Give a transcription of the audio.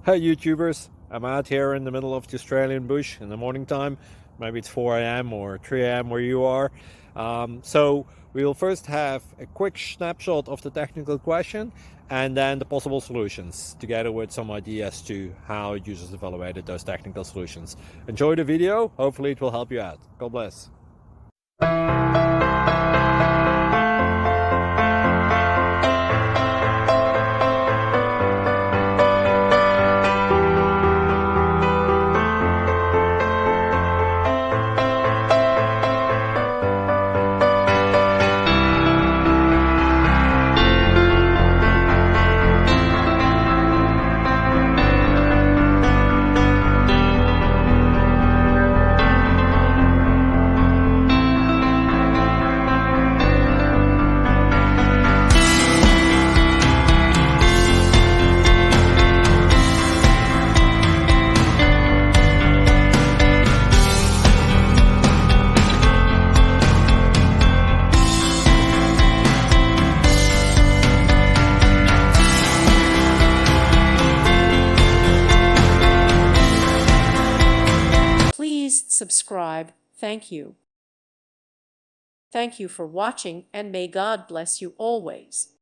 Hey YouTubers, I'm out here in the middle of the Australian bush in the morning time. Maybe it's 4 a.m. or 3 a.m. where you are. So we'll first have a quick snapshot of the technical question and then the possible solutions, together with some ideas to how users evaluated those technical solutions. Enjoy the video, hopefully it will help you out. God bless. Please subscribe. Thank you. Thank you for watching, and may God bless you always.